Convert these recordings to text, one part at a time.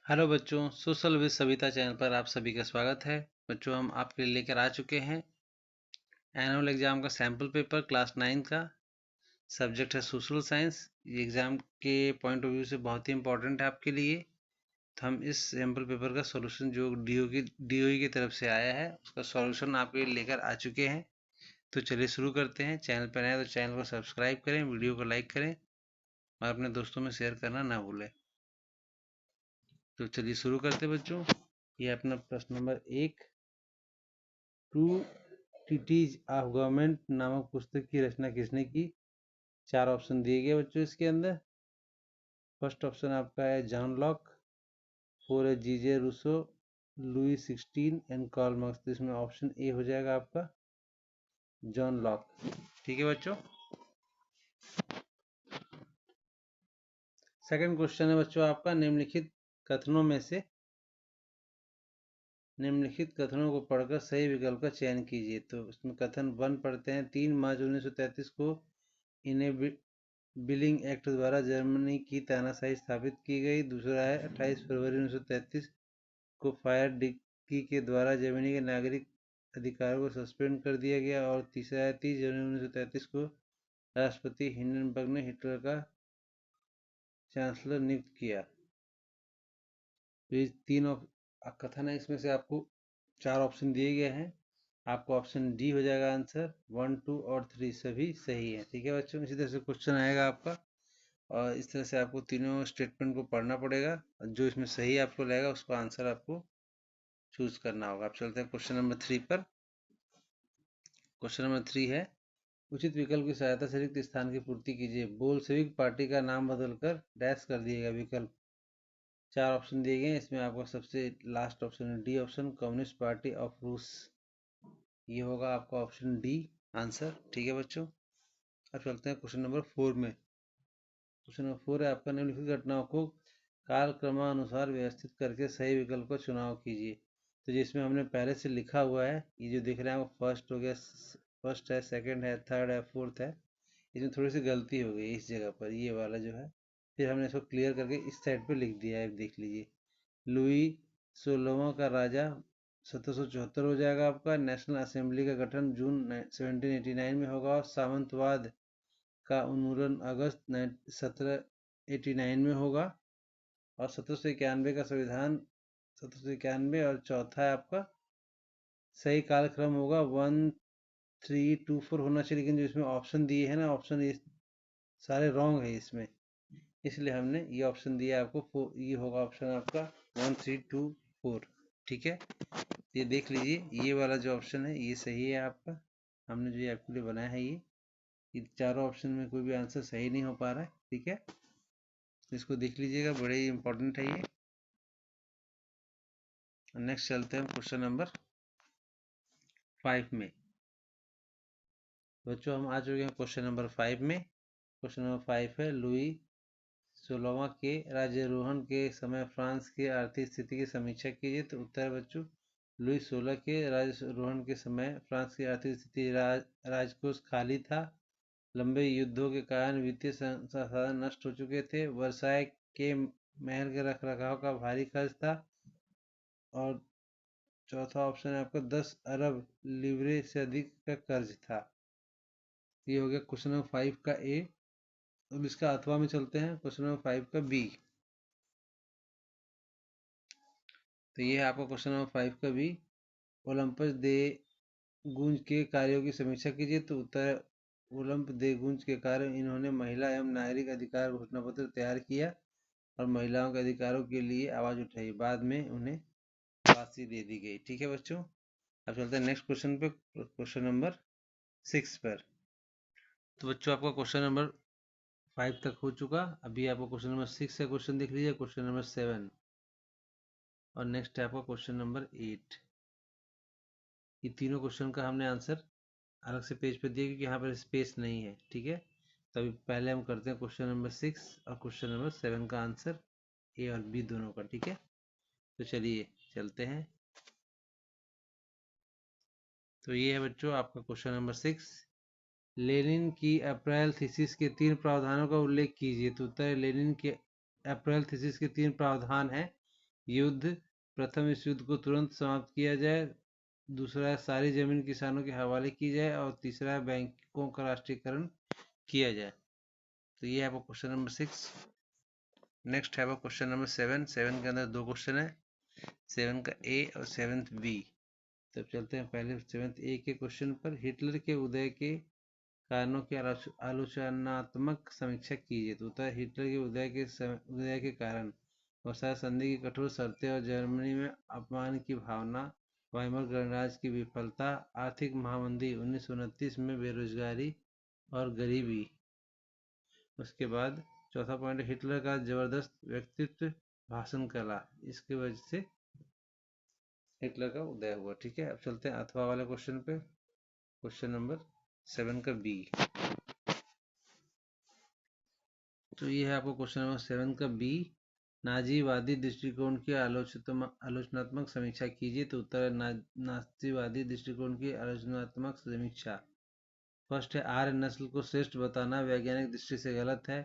Hello बच्चों, social with Savita channel पर आप सभी का स्वागत है। बच्चों, हम आपके लिए लेकर आ चुके हैं एनुअल एग्जाम का सैम्पल पेपर क्लास 9 का। सब्जेक्ट है सोशल साइंस। ये एग्जाम के पॉइंट ऑफ व्यू से बहुत ही इंपॉर्टेंट है आपके लिए। तो हम इस सैम्पल पेपर का सॉल्यूशन जो डीओई की तरफ से आया है उसका सॉल्यूशन आपके लिए लेकर आ चुके हैं। तो चलिए शुरू करते हैं। चैनल पर नए तो चैनल को सब्सक्राइब करें, वीडियो को लाइक करें और अपने दोस्तों में शेयर करना ना भूलें। तो चलिए शुरू करते हैं बच्चों। ये अपना प्रश्न नंबर 1, टू टीटीज ऑफ गवर्नमेंट नामक पुस्तक की रचना किसने की। 4 ऑप्शन दिए गए बच्चों इसके अंदर। फर्स्ट ऑप्शन आपका है जॉन लॉक, 4 है J J Rousseau, Louis 16 and Karl Marx. तो इसमें ऑप्शन ए हो जाएगा आपका जॉन लॉक। ठीक है बच्चों। सेकंड क्वेश्चन है बच्चों आपका, निम्नलिखित कथनों को पढ़कर सही विकल्प का चयन कीजिए। तो इसमें कथन 1 पढ़ते हैं। 3 मार्च 1933 को बिलिंग एक्ट द्वारा जर्मनी की तानाशाही स्थापित की गई। दूसरा है 28 फरवरी 1933 को फायर डिक्की के द्वारा जर्मनी के नागरिक अधिकारों को सस्पेंड कर दिया गया। और तीसरा है 30 जनवरी 1933 को राष्ट्रपति हिंडनबर्ग ने हिटलर का चांसलर नियुक्त किया। तो ये 3 कथन है, इसमें से आपको 4 ऑप्शन दिए गए हैं। आपको ऑप्शन डी हो जाएगा आंसर। 1, 2 और 3 सभी सही है। ठीक है बच्चों। इसी तरह से क्वेश्चन आएगा आपका और इस तरह से आपको तीनों स्टेटमेंट को पढ़ना पड़ेगा। जो इसमें सही आपको लगेगा उसको आंसर आपको चूज करना होगा। आप चलते हैं क्वेश्चन नंबर 3 पर। क्वेश्चन नंबर 3 है, उचित विकल्प की सहायता से रिक्त स्थान की पूर्ति कीजिए। बोल्शेविक पार्टी का नाम बदलकर डैश कर दिएगा विकल्प। 4 ऑप्शन दिए गए हैं। इसमें आपका सबसे लास्ट ऑप्शन है D option, communist party of रूस। ये होगा आपका ऑप्शन डी आंसर। ठीक है बच्चों। अब चलते हैं क्वेश्चन नंबर 4 में। क्वेश्चन नंबर 4 है आपका, निम्नलिखित घटनाओं को कालक्रमानुसार व्यवस्थित करके सही विकल्प का चुनाव कीजिए। तो जिसमें हमने पहले से लिखा हुआ है, ये जो दिख रहा है वो फर्स्ट हो गया, फर्स्ट है, सेकंड है, थर्ड है, फोर्थ है। इसमें थोड़ी सी गलती हो गई इस जगह पर, ये वाला जो है। फिर हमने इसको क्लियर करके इस साइड पे लिख दिया है, देख लीजिए। लुई 16वां का राजा 1774 हो जाएगा आपका। नेशनल असेंबली का गठन जून 1789 में होगा और सामंतवाद का उन्मूलन अगस्त 1789 में होगा। और 1791 का संविधान 1791। और चौथा है आपका सही कालक्रम होगा 1324 होना चाहिए, लेकिन जो इसमें ऑप्शन दिए हैं ना, ऑप्शन ये सारे रॉन्ग है इसमें, इसलिए हमने ये ऑप्शन दिया आपको। ये होगा ऑप्शन आपका 1324। ठीक है। ये देख लीजिए, ये वाला जो ऑप्शन है ये सही है आपका। हमने जो ये आपके लिए बनाया है ये चारों ऑप्शन में कोई भी आंसर सही नहीं हो पा रहा है। ठीक है, इसको देख लीजिएगा, बड़े ही इंपॉर्टेंट है ये। नेक्स्ट चलते हैं क्वेश्चन नंबर 5 में। बच्चों, हम आ चुके हैं क्वेश्चन नंबर 5 में। क्वेश्चन नंबर 5 है, लुई 16वां के राज्यारोहण के समय फ्रांस की आर्थिक स्थिति की समीक्षा कीजिए। तो उत्तर है बच्चों, लुई 16 के राज्यारोहण के समय फ्रांस की आर्थिक स्थिति, राजकोष खाली था। लंबे युद्धों के कारण वित्तीय संसाधन नष्ट हो चुके थे। वर्साय के महल के रखरखाव का भारी खर्च था। और चौथा ऑप्शन है आपका 10 अरब लीवरे से अधिक का कर्ज था। ये हो गया क्वेश्चन नंबर 5 का ए। अब इसका अथवा में चलते हैं क्वेश्चन नंबर 5 का बी। तो ये है आपका क्वेश्चन नंबर 5 का बी। ओलंपस दे गुंज के कार्यों की समीक्षा कीजिए। तो उत्तर, ओलंप दे गुंज के कार्य, इन्होंने महिला एवं नागरिक अधिकार घोषणा पत्र तैयार किया और महिलाओं के अधिकारों के लिए आवाज उठाई। बाद में उन्हें फांसी दे दी गई। ठीक है बच्चों। अब चलते हैं नेक्स्ट क्वेश्चन पे, क्वेश्चन नंबर 6 पर। तो बच्चों, आपका क्वेश्चन नंबर 5 तक हो चुका। अभी आपको क्वेश्चन नंबर 6 का क्वेश्चन देख लीजिए, क्वेश्चन नंबर 7 और नेक्स्ट है आपका क्वेश्चन नंबर 8। ये तीनों क्वेश्चन का हमने आंसर अलग से पेज पे दिया क्योंकि यहाँ पर स्पेस नहीं है। ठीक है। तो अभी पहले हम करते हैं क्वेश्चन नंबर 6 और क्वेश्चन नंबर 7 का आंसर ए और बी दोनों का। ठीक है। तो चलिए चलते हैं। तो ये है बच्चों आपका क्वेश्चन नंबर 6। लेनिन की अप्रैल थीसिस के 3 प्रावधानों का उल्लेख कीजिए। तो उत्तर है, लेनिन के अप्रैल थीसिस के 3 प्रावधान हैं। युद्ध, प्रथम विश्व युद्ध को तुरंत समाप्त किया जाए। दूसरा है सारी जमीन किसानों के हवाले की जाए। और तीसरा है बैंकों का राष्ट्रीयकरण किया जाए। तो ये है आपका क्वेश्चन नंबर 6। नेक्स्ट है आपका क्वेश्चन नंबर 7। 7 के अंदर 2 क्वेश्चन है, 7 का ए और 7th बी। तब चलते हैं पहले 7th ए के क्वेश्चन पर। हिटलर के उदय के कारणों की आलोचनात्मक समीक्षा कीजिए। तो होता है हिटलर के उदय के कारण वर्साय संधि की कठोर शर्तें और जर्मनी में अपमान की भावना, वाइमर गणराज्य की विफलता, आर्थिक महामंदी, 1929 में बेरोजगारी और गरीबी। उसके बाद चौथा पॉइंट, हिटलर का जबरदस्त व्यक्तित्व, भाषण कला, इसकी वजह से हिटलर का उदय हुआ। ठीक है, अब चलते हैं अथवा वाले क्वेश्चन पे। क्वेश्चन नंबर 7 का बी। तो ये है आपको क्वेश्चन नंबर 7 का बी। नाजीवादी दृष्टिकोण की आलोचनात्मक समीक्षा कीजिए। तो उत्तर है नास्तिवादी दृष्टिकोण की आलोचनात्मक समीक्षा। फर्स्ट है, आर्य नस्ल को श्रेष्ठ बताना वैज्ञानिक दृष्टि से गलत है।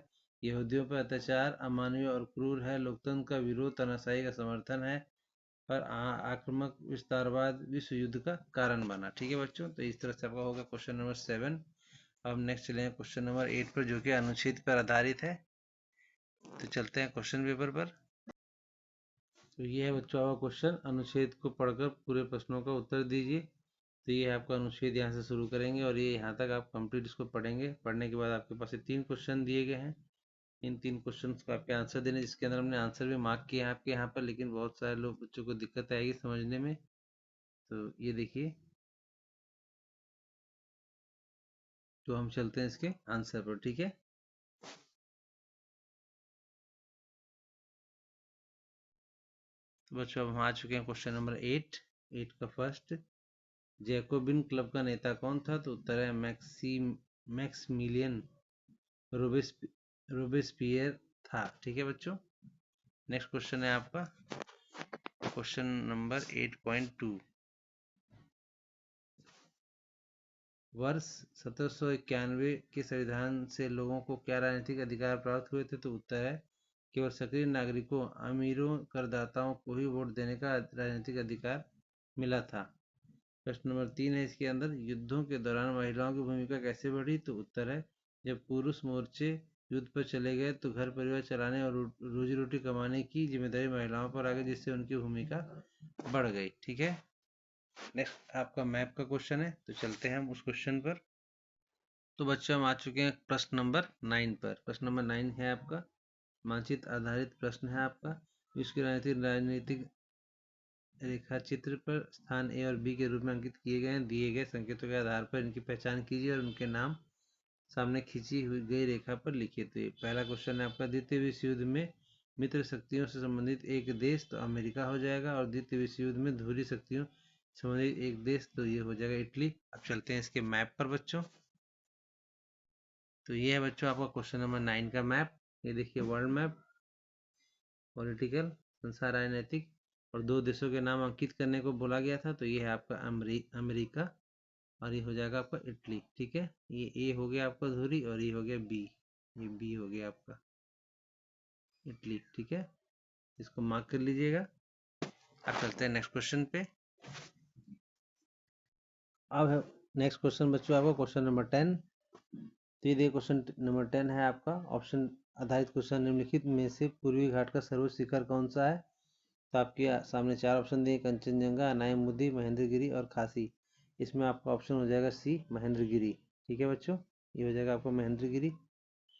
यहूदियों पर अत्याचार अमानवीय और क्रूर है। लोकतंत्र का विरोध तानाशाही का समर्थन है। और आक्रामक विस्तारवाद विश्व युद्ध का कारण बना। ठीक है बच्चों, तो इस तरह से आपका होगा क्वेश्चन नंबर 7। अब नेक्स्ट चलेंगे क्वेश्चन नंबर 8 पर, जो कि अनुच्छेद पर आधारित है। तो चलते हैं क्वेश्चन पेपर पर। तो ये है बच्चों आपका क्वेश्चन। अनुच्छेद को पढ़कर पूरे प्रश्नों का उत्तर दीजिए। तो ये आपका अनुच्छेद यहाँ से शुरू करेंगे और ये यहाँ तक आप कंप्लीट इसको पढ़ेंगे। पढ़ने के बाद आपके पास ये 3 क्वेश्चन दिए गए हैं। इन 3 क्वेश्चन को आपके आंसर देने, जिसके अंदर हमने आंसर भी मार्क किया है आपके यहाँ पर, लेकिन बहुत सारे लोग बच्चों को दिक्कत आएगी समझने में। तो ये देखिए, तो हम चलते हैं इसके आंसर पर। ठीक है, तो बच्चों अब हम आ चुके हैं क्वेश्चन नंबर 8। 8 का फर्स्ट, जैकोबिन क्लब का नेता कौन था? तो उत्तर है मैक्समिलियन रोबेस्पियर था। ठीक है बच्चों, नेक्स्ट क्वेश्चन है आपका क्वेश्चन नंबर 8.2। वर्ष 1791 के संविधान से लोगों को क्या राजनीतिक अधिकार प्राप्त हुए थे? तो उत्तर है केवल सक्रिय नागरिकों, अमीरों, करदाताओं को ही वोट देने का राजनीतिक अधिकार मिला था। प्रश्न नंबर 3 है इसके अंदर, युद्धों के दौरान महिलाओं की भूमिका कैसे बढ़ी? तो उत्तर है जब पुरुष मोर्चे युद्ध पर चले गए तो घर परिवार चलाने और रोजी रोटी कमाने की जिम्मेदारी महिलाओं पर आ गई, जिससे उनकी भूमिका बढ़ गई। ठीक है, नेक्स्ट आपका मैप का क्वेश्चन है। तो चलते हैं हम उस क्वेश्चन पर। तो बच्चों हम आ चुके हैं प्रश्न नंबर 9 पर। प्रश्न नंबर 9 है आपका मानचित्र आधारित प्रश्न है आपका। विश्व की राजनीतिक रेखा चित्र पर स्थान ए और बी के रूप में अंकित किए गए हैं। दिए गए संकेतों के आधार पर इनकी पहचान कीजिए और उनके नाम सामने खींची हुई गई रेखा पर लिखिए। तो पहला क्वेश्चन है आपका, द्वितीय विश्व युद्ध में मित्र शक्तियों से संबंधित एक देश, तो अमेरिका हो जाएगा। और द्वितीय विश्व युद्ध में ध्रुवीय शक्तियों से संबंधित एक देश, तो ये हो जाएगा इटली। अब चलते हैं इसके मैप पर बच्चों। तो ये है बच्चों आपका क्वेश्चन नंबर 9 का मैप। ये देखिए, वर्ल्ड मैप, पॉलिटिकल, संसार राजनीतिक, और 2 देशों के नाम अंकित करने को बोला गया था। तो ये है आपका अमेरिका और ये हो जाएगा आपका इटली। ठीक है, ये ए हो गया आपका धुरी और ये हो गया बी। ये बी हो गया आपका इटली। ठीक है, इसको मार्क कर लीजिएगा। अब चलते हैं नेक्स्ट क्वेश्चन पे। अब नेक्स्ट क्वेश्चन बच्चों आपका क्वेश्चन नंबर 10। तो ये देखिए क्वेश्चन नंबर 10 है आपका ऑप्शन आधारित क्वेश्चन। निम्नलिखित में से पूर्वी घाट का सर्वोच्च शिखर कौन सा है? तो आपके सामने 4 ऑप्शन दिए, कंचनजंगा, अनायमुदी, महेंद्रगिरी और खासी। इसमें आपका ऑप्शन हो जाएगा सी, महेंद्रगिरी। ठीक है बच्चों, ये हो जाएगा आपका महेंद्रगिरी।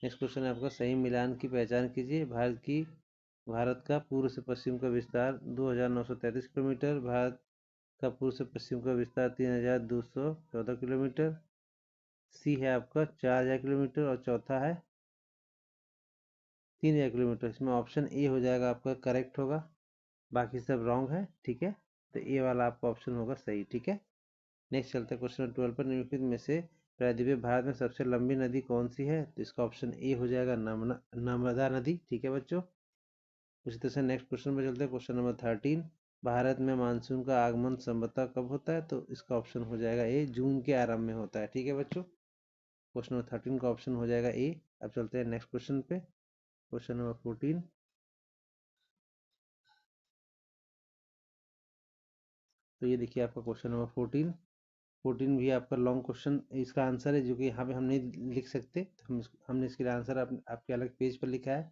नेक्स्ट क्वेश्चन है आपका, सही मिलान की पहचान कीजिए। भारत का पूर्व से पश्चिम का विस्तार 2933 किलोमीटर। भारत का पूर्व से पश्चिम का विस्तार 3214 किलोमीटर। सी है आपका 4000 किलोमीटर और चौथा है 3000 किलोमीटर। इसमें ऑप्शन ए हो जाएगा आपका करेक्ट होगा, बाकी सब रॉन्ग है। ठीक है, तो ए वाला आपका ऑप्शन होगा सही। ठीक है, नेक्स्ट चलते हैं क्वेश्चन 12 पर। निम्नलिखित में से प्रायद्वीपीय भारत में सबसे लंबी नदी कौन सी है? तो इसका ऑप्शन ए हो जाएगा नर्मदा नदी। ठीक है बच्चों, उसी तरह से नेक्स्ट क्वेश्चन पर चलते हैं। क्वेश्चन नंबर 13, भारत में मानसून का आगमन संभवतः कब होता है? तो इसका ऑप्शन हो जाएगा ए, जून के आरंभ में होता है। ठीक है बच्चों, क्वेश्चन नंबर 13 का ऑप्शन हो जाएगा ए। अब चलते हैं नेक्स्ट क्वेश्चन पे। क्वेश्चन नंबर 14, तो ये देखिए आपका क्वेश्चन नंबर 14 भी आपका लॉन्ग क्वेश्चन इसका आंसर है, जो कि यहाँ पे हम नहीं लिख सकते, तो हमने इसके लिए आंसर आपके अलग पेज पर लिखा है।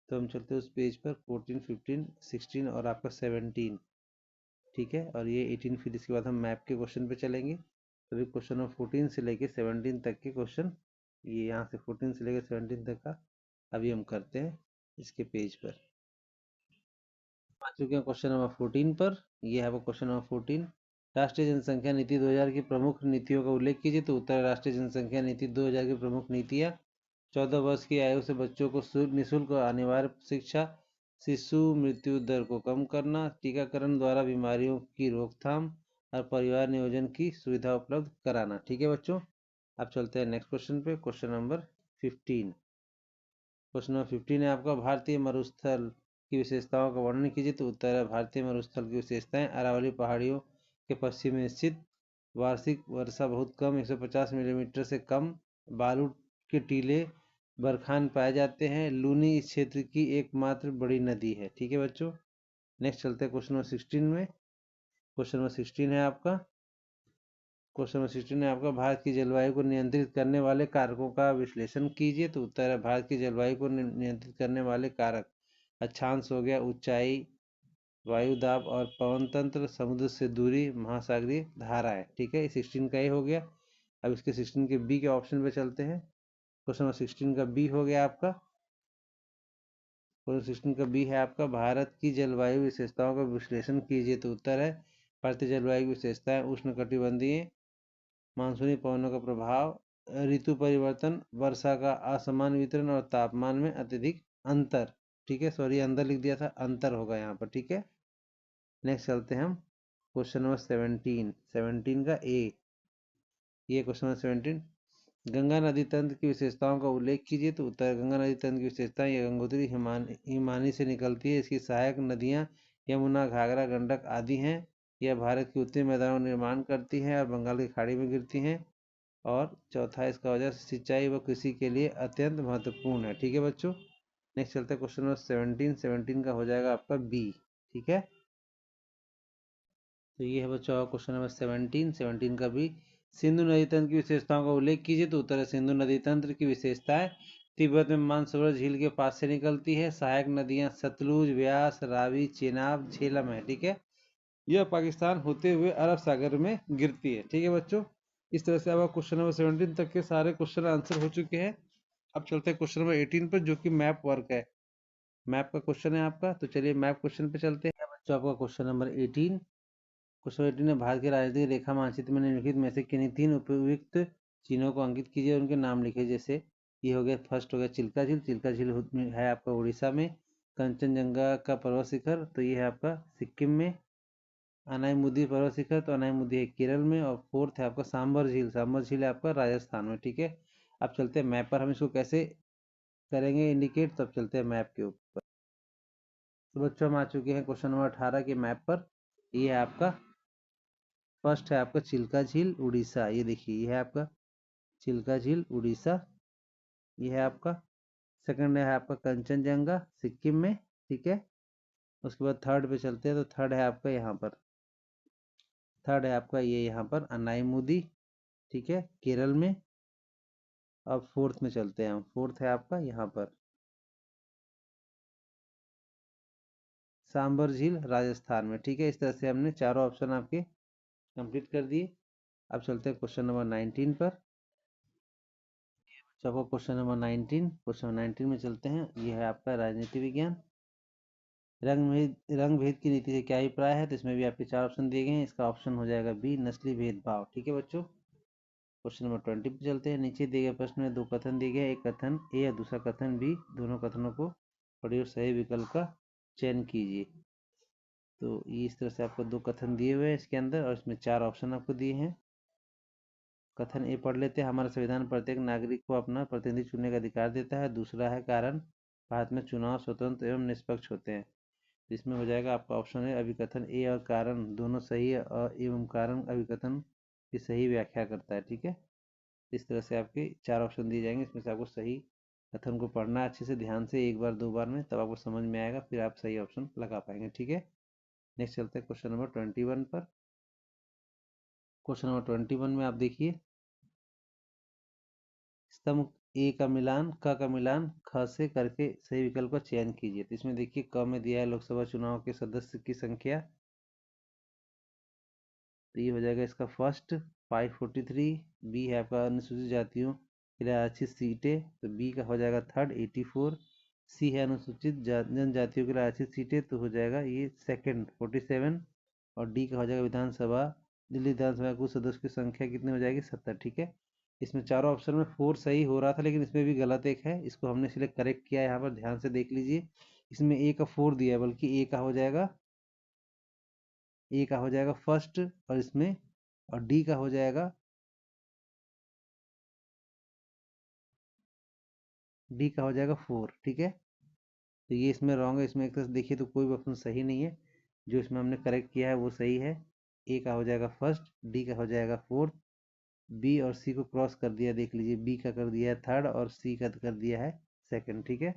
तो हम चलते हैं उस पेज पर 14, 15, 16 और आपका 17, ठीक है। और ये 18, फिर इसके बाद हम मैप के क्वेश्चन पे चलेंगे। तो अभी क्वेश्चन नंबर 14 से लेके 17 तक के क्वेश्चन, ये यहाँ से 14 से लेकर 17 तक का अभी हम करते हैं इसके पेज पर। आ चुके हैं क्वेश्चन नंबर 14 पर। ये है वो क्वेश्चन नंबर 14। राष्ट्रीय जनसंख्या नीति 2000 की प्रमुख नीतियों का उल्लेख कीजिए। तो उत्तर राष्ट्रीय जनसंख्या नीति 2000 की प्रमुख नीतियाँ: 14 वर्ष की आयु से बच्चों को निःशुल्क और अनिवार्य शिक्षा, शिशु मृत्यु दर को कम करना, टीकाकरण द्वारा बीमारियों की रोकथाम और परिवार नियोजन की सुविधा उपलब्ध कराना। ठीक है बच्चों, अब चलते हैं नेक्स्ट क्वेश्चन पे। Question number 15। क्वेश्चन नंबर 15 है आपका, भारतीय मरुस्थल की विशेषताओं का वर्णन कीजिए। तो उत्तर है, भारतीय मरुस्थल की विशेषताएं: अरावली पहाड़ियों के पश्चिम में स्थित, वार्षिक वर्षा बहुत कम 150 मिलीमीटर से कम, बालू के टीले बरखान पाए जाते हैं, लूनी इस क्षेत्र की एकमात्र बड़ी नदी है। ठीक है बच्चों, नेक्स्ट चलते हैं क्वेश्चन नंबर 16 में। क्वेश्चन नंबर 16 है आपका, क्वेश्चन नंबर 16 है आपका, भारत की जलवायु को नियंत्रित करने वाले कारकों का विश्लेषण कीजिए। तो उत्तर है, भारत की जलवायु को नियंत्रित करने वाले कारक: अक्षांश हो गया, ऊंचाई, वायु दाब और पवन तंत्र, समुद्र से दूरी, महासागरीय धाराएं। ठीक है, 16 का ये हो गया। अब इसके 16 के बी के ऑप्शन पे चलते हैं। क्वेश्चन नंबर 16 का बी हो गया आपका, क्वेश्चन 16 का बी है आपका, भारत की जलवायु विशेषताओं का विश्लेषण कीजिए। तो उत्तर है, भारतीय जलवायु की विशेषताएं: उष्णकटिबंधीय, मानसूनी पवनों का प्रभाव, ऋतु परिवर्तन, वर्षा का असमान वितरण और तापमान में अत्यधिक अंतर। ठीक है, सॉरी अंदर लिख दिया था, अंतर होगा यहाँ पर। ठीक है, नेक्स्ट चलते हैं हम क्वेश्चन नंबर 17 का ए। ये क्वेश्चन नंबर 17, गंगा नदी तंत्र की विशेषताओं का उल्लेख कीजिए। तो उत्तर, गंगा नदी तंत्र की विशेषताएं: यह गंगोत्री हिमानी से निकलती है, इसकी सहायक नदियां यमुना, घाघरा, गंडक आदि हैं। यह भारत के उत्तरी मैदानों में निर्माण करती हैं और बंगाल की खाड़ी में गिरती हैं। और चौथा, इसका वजह सिंचाई व कृषि के लिए अत्यंत महत्वपूर्ण है। ठीक है बच्चों, नेक्स्ट चलते हैं क्वेश्चन नंबर 17 का हो जाएगा आपका बी। ठीक है, तो ये है बच्चों क्वेश्चन नंबर 17 का भी, सिंधु नदी तंत्र की विशेषताओं का उल्लेख कीजिए। तो उत्तर है, सिंधु नदी तंत्र की विशेषताएं: तिब्बत में मानसरोवर झील के पास से निकलती है, सहायक नदियां सतलुज, व्यास, रावी, चेनाब, झेलम है। ठीक है, यह पाकिस्तान होते हुए अरब सागर में गिरती है। ठीक है बच्चों, इस तरह से आपका क्वेश्चन नंबर 17 तक के सारे क्वेश्चन आंसर हो चुके हैं। अब चलते हैं क्वेश्चन नंबर 18 पर, जो कि मैप वर्क है, मैप का क्वेश्चन है आपका। तो चलिए मैप क्वेश्चन पे चलते हैं बच्चों। आपका क्वेश्चन नंबर 18, क्वेश्चन 18 में, भारत के राजनीतिक रेखा मानचित्र में निम्नलिखित में से किन्हीं 3 उपयुक्त चिन्हों को अंकित कीजिए और उनके नाम लिखिए। जैसे ये हो गया, फर्स्ट हो गया चिल्का झील, चिल्का झील है आपका उड़ीसा में। कंचनजंगा का पर्वत शिखर, तो ये है आपका सिक्किम में। अनाईमुदी पर्वत शिखर, तो अनाईमुदी है केरल में। और फोर्थ है आपका सांबर झील, सांबर झील है आपका राजस्थान में। ठीक है, अब चलते हैं मैप पर, हम इसको कैसे करेंगे इंडिकेट। तब चलते हैं मैप के ऊपर। तो बच्चों हम आ चुके हैं क्वेश्चन नंबर 18 के मैप पर। ये है आपका, फर्स्ट है आपका चिल्का झील उड़ीसा, ये देखिए ये है आपका चिल्का झील उड़ीसा, ये है आपका। सेकंड है आपका कंचनजंगा सिक्किम में। ठीक है, उसके बाद थर्ड पे चलते हैं। तो थर्ड है आपका यहाँ पर, थर्ड है आपका ये यहाँ पर अनाईमुदी, ठीक है, केरल में। अब फोर्थ में चलते हैं हम, फोर्थ है आपका यहाँ पर सांबर झील राजस्थान में। ठीक है, इस तरह से हमने चारों ऑप्शन आपके कंप्लीट कर दिए। अब चलते हैं क्वेश्चन नंबर 19 पर। चलो क्वेश्चन नंबर 19, क्वेश्चन 19 में चलते हैं। ये है आपका राजनीति विज्ञान, रंग भेद की नीति से क्या अभिप्राय है। तो इसमें भी आपके 4 ऑप्शन दिए गए हैं, इसका ऑप्शन हो जाएगा बी, नस्ली भेदभाव। ठीक है बच्चों, क्वेश्चन नंबर 20 पे चलते हैं। नीचे दिए गए प्रश्न में 2 कथन दिए गए, एक कथन ए या दूसरा कथन बी, दोनों कथनों को पढ़िए और सही विकल्प का चयन कीजिए। तो ये इस तरह से आपको 2 कथन दिए हुए हैं इसके अंदर, और इसमें 4 ऑप्शन आपको दिए हैं। कथन ए पढ़ लेते हैं, हमारा संविधान प्रत्येक नागरिक को अपना प्रतिनिधि चुनने का अधिकार देता है। दूसरा है, कारण भारत में चुनाव स्वतंत्र एवं निष्पक्ष होते हैं। इसमें हो जाएगा आपका ऑप्शन है, अभिकथन ए और कारण दोनों सही है, और एवं कारण अभिकथन की सही व्याख्या करता है। ठीक है, इस तरह से आपके 4 ऑप्शन दिए जाएंगे, इसमें से आपको सही कथन को पढ़ना है अच्छे से ध्यान से, एक बार 2 बार में, तब आपको समझ में आएगा, फिर आप सही ऑप्शन लगा पाएंगे। ठीक है, नेक्स्ट चलते हैं क्वेश्चन नंबर 21 पर। क्वेश्चन नंबर 21 में आप देखिए, स्तंभ ए का मिलान का मिलान ख से करके सही विकल्प का चयन कीजिए। तो इसमें देखिए क में दिया है लोकसभा चुनाव के सदस्य की संख्या, तो ये हो जाएगा इसका फर्स्ट 543। बी है आपका अनुसूचित जातियों के लिए आरक्षित सीटें, तो बी का हो जाएगा थर्ड 84। सी है अनुसूचित जनजातियों के लिए आरक्षित सीटें, तो हो जाएगा ये सेकंड 47। और डी का हो जाएगा विधानसभा, दिल्ली विधानसभा कुल सदस्यों की संख्या कितनी हो जाएगी 70। ठीक है, इसमें चारों ऑप्शन में 4 सही हो रहा था, लेकिन इसमें भी गलत एक है, इसको हमने सिलेक्ट करेक्ट किया है। यहाँ पर ध्यान से देख लीजिए, इसमें ए का 4 दिया है, बल्कि ए का हो जाएगा फर्स्ट, और इसमें और डी का हो जाएगा डी का हो जाएगा 4। ठीक है, तो ये इसमें रॉन्ग है। इसमें एक तरह से देखिए तो कोई भी ऑप्शन सही नहीं है, जो इसमें हमने करेक्ट किया है वो सही है। ए का हो जाएगा फर्स्ट, डी का हो जाएगा फोर्थ, बी और सी को क्रॉस कर दिया, देख लीजिए बी का कर दिया है थर्ड और सी का कर दिया है सेकंड। ठीक है,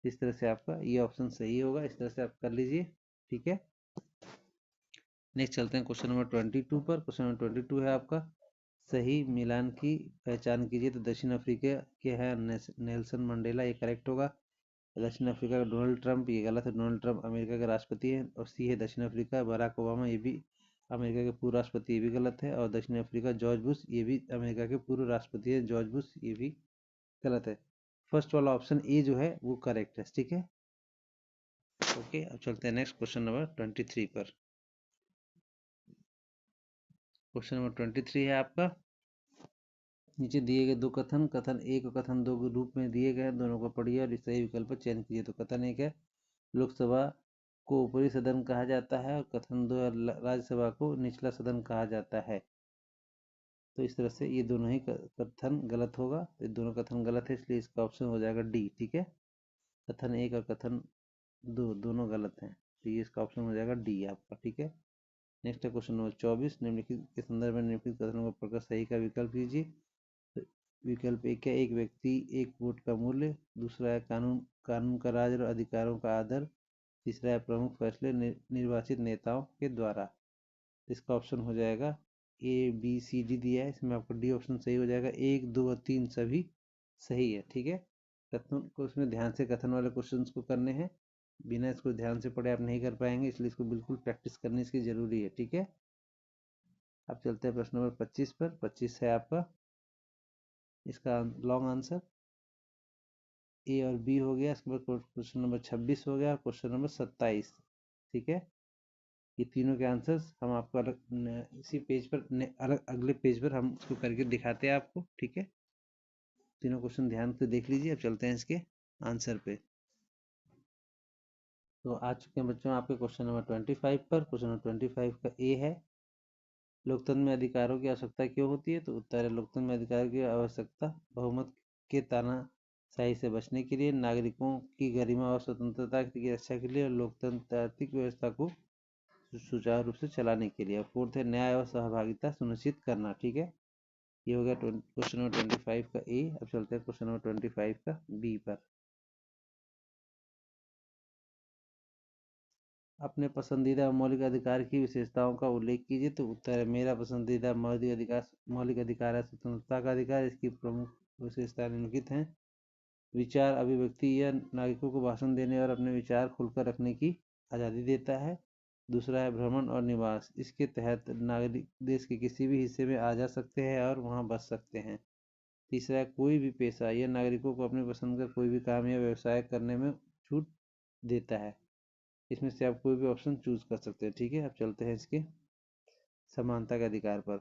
इस तरह से आपका ये ऑप्शन सही होगा, इस तरह से आप कर लीजिए। ठीक है, नेक्स्ट चलते हैं क्वेश्चन नंबर 22 पर। क्वेश्चन नंबर 22 है आपका, सही मिलान की पहचान कीजिए। तो दक्षिण अफ्रीका के हैं नेल्सन मंडेला, ये करेक्ट होगा। दक्षिण अफ्रीका का डोनाल्ड ट्रंप, ये गलत है, डोनाल्ड ट्रंप अमेरिका के राष्ट्रपति हैं। और सी है दक्षिण अफ्रीका बराक ओबामा, ये भी अमेरिका के पूर्व राष्ट्रपति, ये भी गलत है। और दक्षिण अफ्रीका जॉर्ज बुश, ये भी अमेरिका के पूर्व राष्ट्रपति हैं जॉर्ज बुश, ये भी गलत है। फर्स्ट वाला ऑप्शन ए जो है वो करेक्ट है। ठीक है, ओके, अब चलते हैं नेक्स्ट क्वेश्चन नंबर 23 पर। क्वेश्चन नंबर 23 है आपका, नीचे दिए गए दो कथन, कथन एक और कथन दो के रूप में दिए गए, दोनों को पढ़िए और सही विकल्प पर चयन कीजिए। तो कथन एक है, लोकसभा को ऊपरी सदन कहा जाता है, और कथन दो है, राज्यसभा को निचला सदन कहा जाता है। तो इस तरह से ये दोनों ही कथन गलत होगा, तो दोनों कथन गलत है, इसलिए इसका ऑप्शन हो जाएगा डी। ठीक है, कथन एक और कथन दो दोनों गलत हैं, तो ये इसका ऑप्शन हो जाएगा डी आपका। ठीक है, नेक्स्ट है क्वेश्चन नंबर 24, निम्नलिखित के संदर्भ में निम्नलिखित कथनों को पढ़कर सही का विकल्प कीजिए। तो विकल्प एक है, एक व्यक्ति एक वोट का मूल्य। दूसरा है कानून कानून का राज और अधिकारों का आदर। तीसरा है प्रमुख फैसले निर्वाचित नेताओं के द्वारा। इसका ऑप्शन हो जाएगा ए बी सी डी दिया है, इसमें आपका डी ऑप्शन सही हो जाएगा। 1 2 और 3 सभी सही है। ठीक है, कथन को इसमें ध्यान से कथन वाले क्वेश्चंस को करने हैं, बिना इसको ध्यान से पढ़े आप नहीं कर पाएंगे, इसलिए इसको बिल्कुल प्रैक्टिस करनी इसकी जरूरी है। ठीक है, अब चलते हैं प्रश्न नंबर 25 पर। 25 है आपका, इसका लॉन्ग आंसर ए और बी हो गया। इसके बाद क्वेश्चन नंबर 26 हो गया, क्वेश्चन नंबर 27। ठीक है, ये तीनों के आंसर्स हम आपको अलग इसी पेज पर अलग अगले पेज पर हम उसको करके दिखाते हैं आपको। ठीक है, तीनों क्वेश्चन ध्यान से देख लीजिए। अब चलते हैं इसके आंसर पे। तो आ चुके हैं बच्चों आपके क्वेश्चन नंबर 25 पर। क्वेश्चन नंबर 25 का ए है, लोकतंत्र में अधिकारों की आवश्यकता क्यों होती है। तो उत्तर है, लोकतंत्र में अधिकारों की आवश्यकता बहुमत के तानाशाही से बचने के लिए, नागरिकों की गरिमा और स्वतंत्रता की रक्षा के लिए, और लोकतांत्रिक व्यवस्था को सुचारू रूप से चलाने के लिए। फोर्थ है, न्याय और सहभागिता सुनिश्चित करना। ठीक है, ये हो गया क्वेश्चन नंबर 25 का ए। अब चलते हैं क्वेश्चन नंबर 25 का बी पर। अपने पसंदीदा मौलिक अधिकार की विशेषताओं का उल्लेख कीजिए। तो उत्तर है, मेरा पसंदीदा मौलिक अधिकार है स्वतंत्रता का अधिकार। इसकी प्रमुख विशेषताएं निम्नलिखित हैं, विचार अभिव्यक्ति या नागरिकों को भाषण देने और अपने विचार खुलकर रखने की आज़ादी देता है। दूसरा है भ्रमण और निवास, इसके तहत नागरिक देश के किसी भी हिस्से में आ जा सकते हैं और वहां बस सकते हैं। तीसरा है कोई भी पेशा, यह नागरिकों को अपनी पसंद का कोई भी काम या व्यवसाय करने में छूट देता है। इसमें से आप कोई भी ऑप्शन चूज कर सकते हैं। ठीक है, अब चलते हैं इसके समानता के अधिकार पर।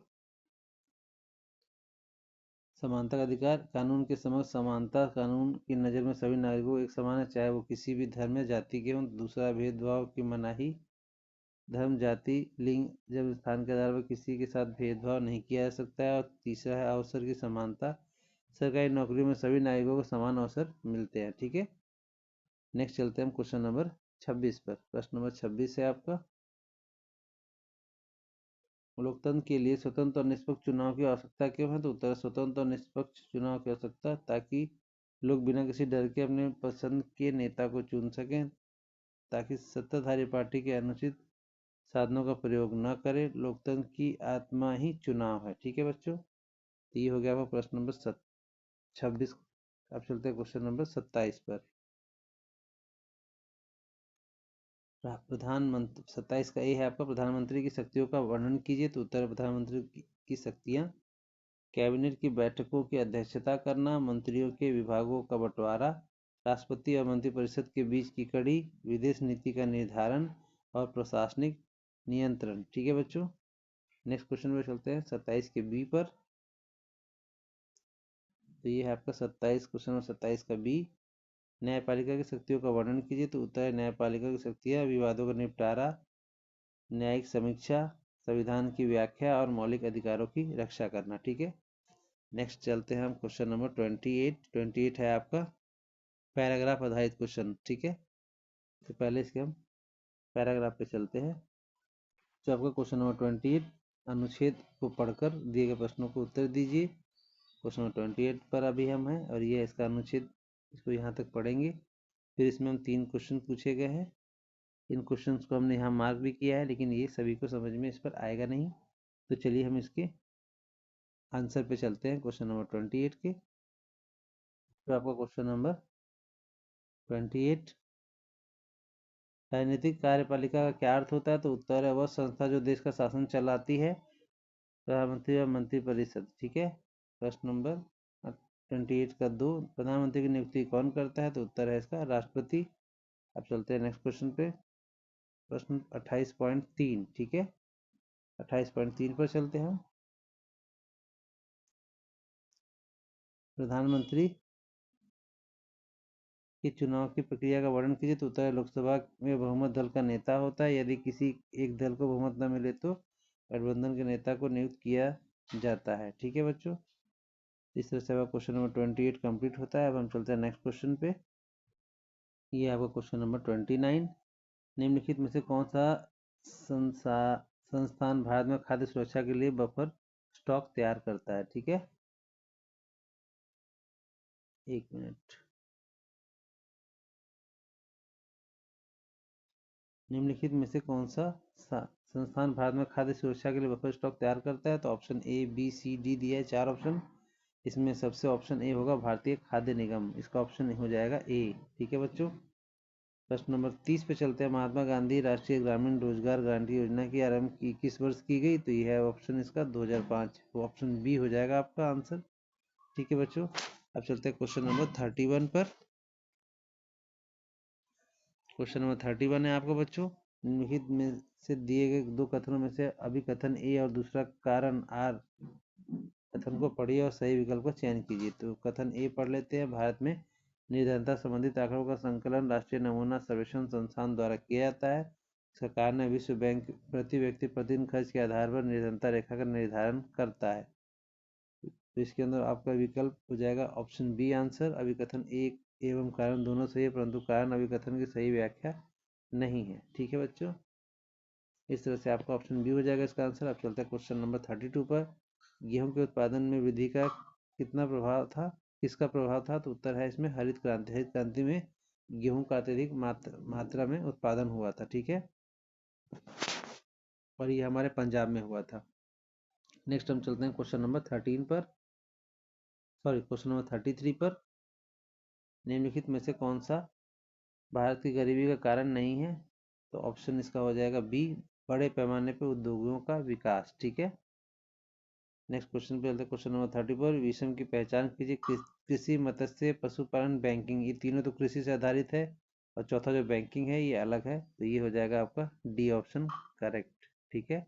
समानता का अधिकार, कानून के समक्ष समानता, कानून की नज़र में सभी नागरिकों को एक समान है, चाहे वो किसी भी धर्म या जाति के हों। दूसरा, भेदभाव की मनाही, धर्म जाति लिंग जब स्थान के आधार पर किसी के साथ भेदभाव नहीं किया जा सकता है। और तीसरा है अवसर की समानता, सरकारी नौकरियों में सभी नागरिकों को समान अवसर मिलते हैं। ठीक है, नेक्स्ट चलते हैं हम क्वेश्चन नंबर 26 पर। प्रश्न नंबर 26 है आपका, लोकतंत्र के लिए स्वतंत्र और निष्पक्ष चुनाव की आवश्यकता क्यों है। तो उत्तर, स्वतंत्र और निष्पक्ष चुनाव की आवश्यकता ताकि लोग बिना किसी डर के अपने पसंद के नेता को चुन सकें, ताकि सत्ताधारी पार्टी के अनुचित साधनों का प्रयोग न करें, लोकतंत्र की आत्मा ही चुनाव है। ठीक है बच्चों, तो ये हो गया आपका प्रश्न नंबर 26। अब चलते हैं क्वेश्चन नंबर 27 पर। प्रधानमंत्री 27 का ये है आपका, प्रधानमंत्री की शक्तियों का वर्णन कीजिए। तो उत्तर, प्रधानमंत्री की शक्तियां कैबिनेट की बैठकों की अध्यक्षता करना, मंत्रियों के विभागों का बंटवारा, राष्ट्रपति और मंत्रिपरिषद के बीच की कड़ी, विदेश नीति का निर्धारण और प्रशासनिक नियंत्रण। ठीक है बच्चों, नेक्स्ट क्वेश्चन पे चलते हैं 27 के बी पर। तो ये है आपका 27 क्वेश्चन नंबर 27 का बी। न्यायपालिका की शक्तियों का वर्णन कीजिए। तो उत्तर है, न्यायपालिका की शक्तियां विवादों का निपटारा, न्यायिक समीक्षा, संविधान की व्याख्या और मौलिक अधिकारों की रक्षा करना। ठीक है, नेक्स्ट चलते हैं हम क्वेश्चन नंबर 28 है आपका पैराग्राफ आधारित क्वेश्चन। ठीक है, तो पहले इसके हम पैराग्राफ पे चलते हैं। तो आपका क्वेश्चन नंबर 28, अनुच्छेद को पढ़कर दिए गए प्रश्नों को उत्तर दीजिए। क्वेश्चन नंबर 28 पर अभी हम हैं और ये इसका अनुच्छेद, इसको यहाँ तक पढ़ेंगे। फिर इसमें हम 3 क्वेश्चन पूछे गए हैं। इन क्वेश्चंस को हमने यहाँ मार्क भी किया है, लेकिन ये सभी को समझ में इस पर आएगा नहीं। तो चलिए हम इसके आंसर पे चलते हैं क्वेश्चन नंबर 28 के। तो आपका क्वेश्चन नंबर 28, राजनीतिक कार्यपालिका का क्या अर्थ होता है। तो उत्तर है, वह संस्था जो देश का शासन चलाती है, प्रधानमंत्री और मंत्रिपरिषद। ठीक है, प्रश्न नंबर 28 का 2, प्रधानमंत्री की नियुक्ति कौन करता है। तो उत्तर है इसका राष्ट्रपति। अब चलते हैं नेक्स्ट क्वेश्चन पे, प्रश्न 28.3। ठीक है, 28.3 पर चलते हैं हम। प्रधानमंत्री के चुनाव की प्रक्रिया का वर्णन कीजिए। तो उत्तर है, लोकसभा में बहुमत दल का नेता होता है। यदि किसी एक दल को बहुमत न मिले तो गठबंधन के नेता को नियुक्त किया जाता है। ठीक है बच्चों, इस तरह से आपका क्वेश्चन नंबर 28 कंप्लीट होता है। अब हम चलते हैं नेक्स्ट क्वेश्चन पे। ये आपका क्वेश्चन नंबर 29, निम्नलिखित में से कौन सा संस्थान भारत में खाद्य सुरक्षा के लिए बफर स्टॉक तैयार करता है। ठीक है, एक मिनट। निम्नलिखित में से कौन सा संस्थान भारत में खाद्य सुरक्षा के लिए बफर स्टॉक तैयार करता है। तो option A, B, C, D दिया है, 4 ऑप्शन। इसमें सबसे ऑप्शन ए होगा भारतीय खाद्य निगम, इसका ऑप्शन हो जाएगा ए। ठीक है बच्चों, प्रश्न नंबर 30 पे चलते हैं। महात्मा गांधी राष्ट्रीय ग्रामीण रोजगार गारंटी योजना की आरंभ की किस वर्ष की गई। तो यह है ऑप्शन इसका 2005, तो ऑप्शन बी हो जाएगा आपका आंसर। ठीक है बच्चों, अब चलते हैं क्वेश्चन नंबर 31 पर। क्वेश्चन नंबर 31 है आपका बच्चों, निम्नलिखित में से दिए गए 2 कथनों में से अभिकथन ए और दूसरा कारण आर कथन को पढ़िए और सही विकल्प का चयन कीजिए। तो कथन ए पढ़ लेते हैं, भारत में निर्धनता संबंधित आंकड़ों का संकलन राष्ट्रीय नमूना सर्वेक्षण संस्थान द्वारा किया जाता है। सरकार ने विश्व बैंक प्रति व्यक्ति प्रतिदिन खर्च के आधार पर निर्धनता रेखा का निर्धारण करता है। तो इसके अंदर आपका विकल्प हो जाएगा ऑप्शन बी आंसर। अभिकथन एक एवं कारण दोनों सही है, परंतु कारण अभिकथन की सही व्याख्या नहीं है। ठीक है बच्चों, इस तरह से आपका ऑप्शन बी हो जाएगा इसका आंसर। अब चलते हैं क्वेश्चन नंबर 32 पर। गेहूं के उत्पादन में वृद्धि का कितना प्रभाव था, किसका प्रभाव था। तो उत्तर है इसमें हरित क्रांति। हरित क्रांति में गेहूं का अत्यधिक मात्रा में उत्पादन हुआ था। ठीक है, और ये हमारे पंजाब में हुआ था। नेक्स्ट हम चलते हैं क्वेश्चन नंबर 13 पर, सॉरी क्वेश्चन नंबर 33 पर। निम्नलिखित में से कौन सा भारत की गरीबी का कारण नहीं है। तो ऑप्शन इसका हो जाएगा बी, बड़े पैमाने पर उद्योगों का विकास। ठीक है, नेक्स्ट क्वेश्चन पे चलते हैं। क्वेश्चन नंबर 30 पर, विषम की पहचान कीजिए। कृषि, मत्स्य, पशुपालन, बैंकिंग, ये तीनों तो कृषि से आधारित है, और चौथा जो बैंकिंग है ये अलग है। तो ये हो जाएगा आपका डी ऑप्शन करेक्ट। ठीक है,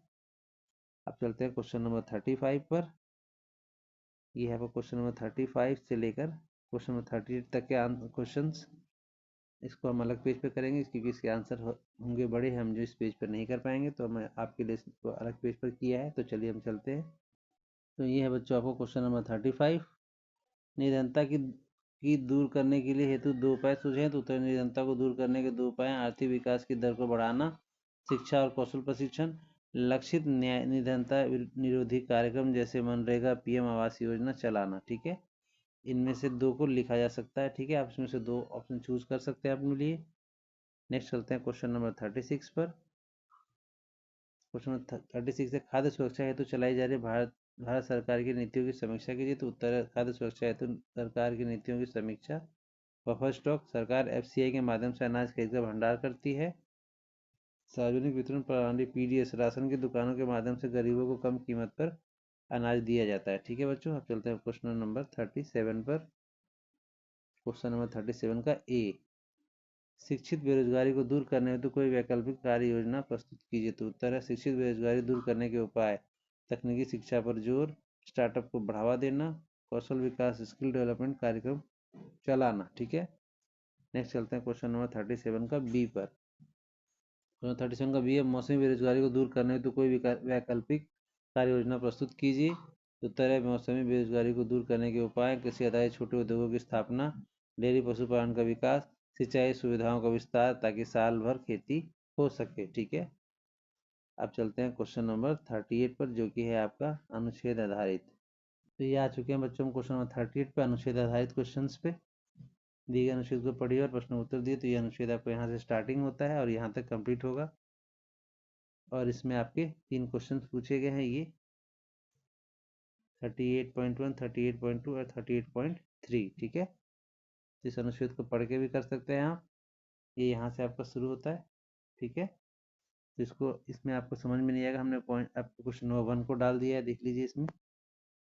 अब चलते हैं क्वेश्चन नंबर 35 पर। ये है आपका क्वेश्चन नंबर 35 से लेकर क्वेश्चन नंबर 38 तक के क्वेश्चन। इसको हम अलग पेज पे करेंगे क्योंकि इसके आंसर होंगे बड़े, हम जो इस पेज पर नहीं कर पाएंगे, तो मैं आपके लिए इसको अलग पेज पर किया है। तो चलिए हम चलते हैं। तो ये है बच्चों आपको क्वेश्चन नंबर 35, निर्धनता की दूर करने के लिए हेतु 2 उपाय सूझे हैं। तो उत्तर, निर्धनता को दूर करने के 2 उपाय, आर्थिक विकास की दर को बढ़ाना, शिक्षा और कौशल प्रशिक्षण, लक्षित न्याय निर्धनता निरोधी कार्यक्रम जैसे मनरेगा, पीएम आवास योजना चलाना। ठीक है, इनमें से 2 को लिखा जा सकता है। ठीक है, आप इसमें से 2 ऑप्शन चूज कर सकते हैं अपने लिए। नेक्स्ट चलते हैं क्वेश्चन नंबर 36 पर। क्वेश्चन 36 है, खाद्य सुरक्षा हेतु चलाई जा रही भारत सरकार की नीतियों की समीक्षा कीजिए। तो उत्तर है खाद्य सुरक्षा हेतु सरकार की नीतियों की समीक्षा। बफर स्टॉक, सरकार एफसीआई के माध्यम से अनाज खरीद कर भंडार करती है। सार्वजनिक वितरण प्रणाली पीडीएस, राशन की दुकानों के माध्यम से गरीबों को कम कीमत पर अनाज दिया जाता है। ठीक है बच्चों, अब चलते हैं क्वेश्चन नंबर 37 पर। क्वेश्चन नंबर 37 का ए, शिक्षित बेरोजगारी को दूर करने हेतु कोई वैकल्पिक कार्य योजना प्रस्तुत कीजिए। तो उत्तर है शिक्षित बेरोजगारी दूर करने के उपाय। तकनीकी शिक्षा पर जोर, स्टार्टअप को बढ़ावा देना, कौशल विकास स्किल डेवलपमेंट कार्यक्रम चलाना। ठीक है, नेक्स्ट चलते हैं क्वेश्चन नंबर 37 का बी पर। क्वेश्चन 37 का बी है, मौसमी बेरोजगारी को दूर करने हेतु कोई वैकल्पिक कार्य योजना प्रस्तुत कीजिए। उत्तर है मौसमी बेरोजगारी को दूर करने के उपाय। कृषि आधारित छोटे उद्योगों की स्थापना, डेयरी पशुपालन का विकास, सिंचाई सुविधाओं का विस्तार ताकि साल भर खेती हो सके। ठीक है, अब चलते हैं क्वेश्चन नंबर 38 पर, जो कि है आपका अनुच्छेद आधारित। तो ये आ चुके हैं बच्चों, क्वेश्चन नंबर 38 पे अनुच्छेद आधारित क्वेश्चन पे। दिए गए अनुच्छेद को पढ़िए और प्रश्न उत्तर दिए। तो ये अनुच्छेद आपको यहाँ से स्टार्टिंग होता है और यहाँ तक कंप्लीट होगा, और इसमें आपके 3 क्वेश्चन पूछे गए हैं, ये 38.1, 38.2 और 38.3। ठीक है, इस अनुच्छेद को पढ़ के भी कर सकते हैं आप। ये यहाँ से आपका शुरू होता है। ठीक है, तो इसमें आपको समझ में नहीं आएगा, हमने पॉइंट आपको क्वेश्चन नंबर 1 को डाल दिया है, देख लीजिए इसमें।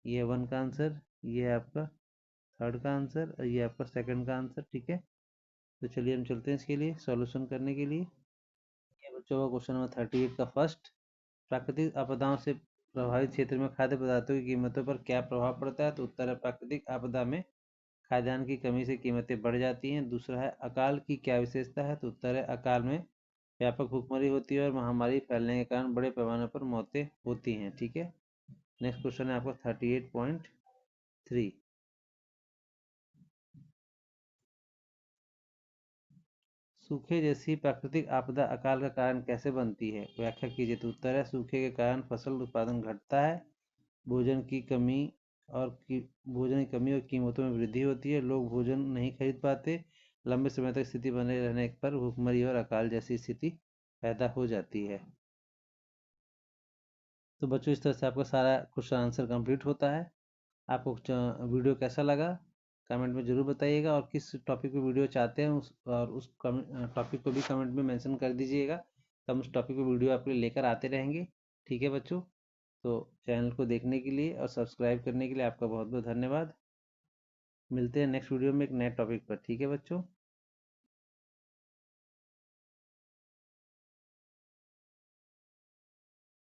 ये 1 का आंसर, ये है आपका 3rd का आंसर, और ये आपका 2nd का आंसर। ठीक है, तो चलिए हम चलते हैं इसके लिए सॉल्यूशन करने के लिए। ये बच्चों का क्वेश्चन नंबर 38 का फर्स्ट, प्राकृतिक आपदाओं से प्रभावित क्षेत्र में खाद्य पदार्थों की कीमतों पर क्या प्रभाव पड़ता है। तो उत्तर है प्राकृतिक आपदा में खाद्यान्न की कमी से कीमतें बढ़ जाती हैं। दूसरा है अकाल की क्या विशेषता है। तो उत्तर है अकाल में व्यापक भूखमरी होती है और महामारी फैलने के कारण बड़े पैमाने पर मौतें होती हैं। ठीक है, नेक्स्ट क्वेश्चन है आपका 38.3, सूखे जैसी प्राकृतिक आपदा अकाल का कारण कैसे बनती है, व्याख्या कीजिए। तो उत्तर है सूखे के कारण फसल उत्पादन घटता है, भोजन की कमी भोजन की कमी और कीमतों में वृद्धि होती है, लोग भोजन नहीं खरीद पाते, लंबे समय तक स्थिति बने रहने पर भूखमरी और अकाल जैसी स्थिति पैदा हो जाती है। तो बच्चों, इस तरह से आपका सारा क्वेश्चन आंसर कंप्लीट होता है। आपको वीडियो कैसा लगा कमेंट में ज़रूर बताइएगा, और किस टॉपिक पे वीडियो चाहते हैं उस टॉपिक को भी कमेंट में मेंशन कर दीजिएगा, तो हम उस टॉपिक पे वीडियो आपके लिए लेकर आते रहेंगे। ठीक है बच्चों, तो चैनल को देखने के लिए और सब्सक्राइब करने के लिए आपका बहुत बहुत धन्यवाद। मिलते हैं नेक्स्ट वीडियो में एक नए टॉपिक पर। ठीक है बच्चों।